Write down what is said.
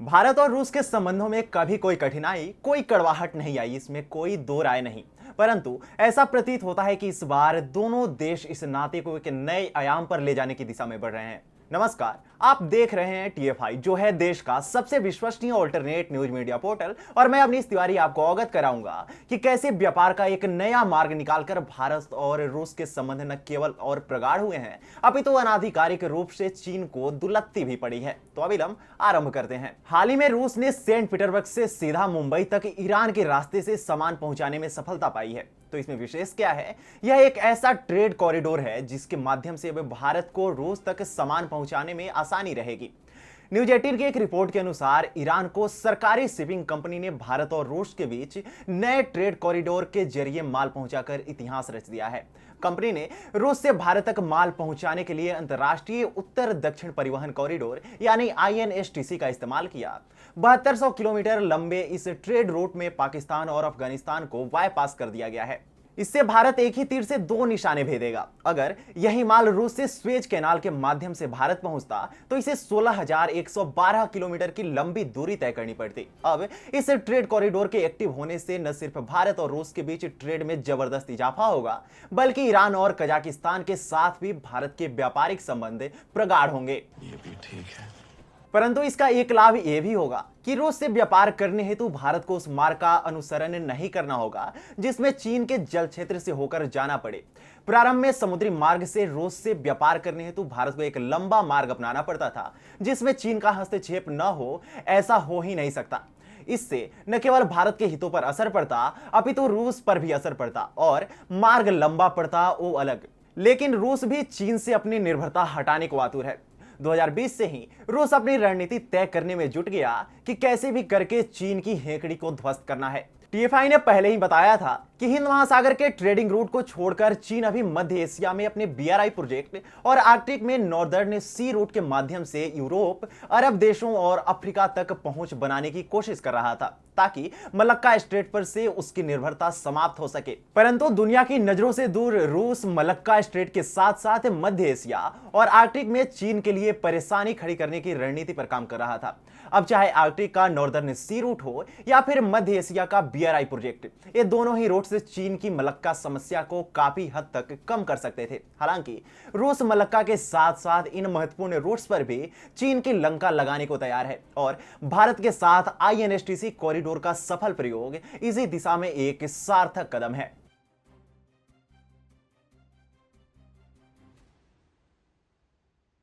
भारत और रूस के संबंधों में कभी कोई कठिनाई, कोई कड़वाहट नहीं आई, इसमें कोई दो राय नहीं। परंतु ऐसा प्रतीत होता है कि इस बार दोनों देश इस नाते को एक नए आयाम पर ले जाने की दिशा में बढ़ रहे हैं। नमस्कार, आप देख रहे हैं टीएफआई, जो है देश का सबसे विश्वसनीय ऑल्टरनेट न्यूज मीडिया पोर्टल। और मैं अवनीश तिवारी आपको अवगत कराऊंगा कि कैसे व्यापार का एक नया मार्ग निकालकर भारत और रूस के संबंध न केवल और प्रगाढ़ हुए हैं, अपितु अनाधिकारिक रूप से चीन को दुलत्ती भी पड़ी है। तो अविलंब आरंभ करते हैं। हाल ही में रूस ने सेंट पीटर्सबर्ग से सीधा मुंबई तक ईरान के रास्ते से सामान पहुंचाने में सफलता पाई है। तो इसमें विशेष क्या है? यह एक ऐसा ट्रेड कॉरिडोर है जिसके माध्यम से अब भारत को रूस तक सामान पहुंचाने में आसानी रहेगी। न्यूज 18 की एक रिपोर्ट के अनुसार ईरान को सरकारी शिपिंग कंपनी ने भारत और रूस के बीच नए ट्रेड कॉरिडोर के जरिए माल पहुंचाकर इतिहास रच दिया है। कंपनी ने रूस से भारत तक माल पहुंचाने के लिए अंतर्राष्ट्रीय उत्तर दक्षिण परिवहन कॉरिडोर यानी INSTC का इस्तेमाल किया। 7200 किलोमीटर लंबे इस ट्रेड रूट में पाकिस्तान और अफगानिस्तान को बाईपास कर दिया गया है। इससे भारत एक ही तीर से दो निशाने भेदेगा। अगर यही माल रूस से स्वेज कैनाल के माध्यम से भारत पहुंचता तो इसे 16,112 किलोमीटर की लंबी दूरी तय करनी पड़ती। अब इस ट्रेड कॉरिडोर के एक्टिव होने से न सिर्फ भारत और रूस के बीच ट्रेड में जबरदस्त इजाफा होगा, बल्कि ईरान और कजाकिस्तान के साथ भी भारत के व्यापारिक संबंध प्रगाढ़ होंगे। ये भी ठीक है। परंतु इसका एक लाभ यह भी होगा कि रूस से व्यापार करने हेतु भारत को उस मार्ग का अनुसरण नहीं करना होगा जिसमें चीन के जल क्षेत्र से होकर जाना पड़े। प्रारंभ में समुद्री मार्ग से रूस से व्यापार करने हेतु भारत को एक लंबा मार्ग अपनाना पड़ता था जिसमें चीन का हस्तक्षेप न हो, ऐसा हो ही नहीं सकता। इससे न केवल भारत के हितों पर असर पड़ता, अपितु रूस पर भी असर पड़ता और मार्ग लंबा पड़ता वो अलग। लेकिन रूस भी चीन से अपनी निर्भरता हटाने को आतुर है। 2020 से ही रूस अपनी रणनीति तय करने में जुट गया कि कैसे भी करके चीन की हेकड़ी को ध्वस्त करना है। टीएफआई ने पहले ही बताया था कि हिंद महासागर के ट्रेडिंग रूट को छोड़कर चीन अभी मध्य एशिया में अपने BRI प्रोजेक्ट और आर्कटिक में नॉर्दर्न सी रूट के माध्यम से यूरोप, अरब देशों और अफ्रीका तक पहुंच बनाने की कोशिश कर रहा था ताकि मलक्का स्ट्रेट पर से उसकी निर्भरता समाप्त हो सके। परंतु दुनिया की नजरों से दूर रूस मलक्का स्ट्रेट के साथ साथ मध्य एशिया और आर्कटिक में चीन के लिए परेशानी खड़ी करने की रणनीति पर काम कर रहा था। अब चाहे आर्कटिक का नॉर्दर्न सी रूट हो या फिर मध्य एशिया का BRI प्रोजेक्ट, ये दोनों ही रूट से चीन की मलक्का समस्या को काफी हद तक कम कर सकते थे। हालांकि रूस मलक्का के साथ साथ इन महत्वपूर्ण रूट्स पर भी चीन की लंका लगाने को तैयार है और भारत के साथ INSTC कॉरिडोर का सफल प्रयोग इसी दिशा में एक सार्थक कदम है।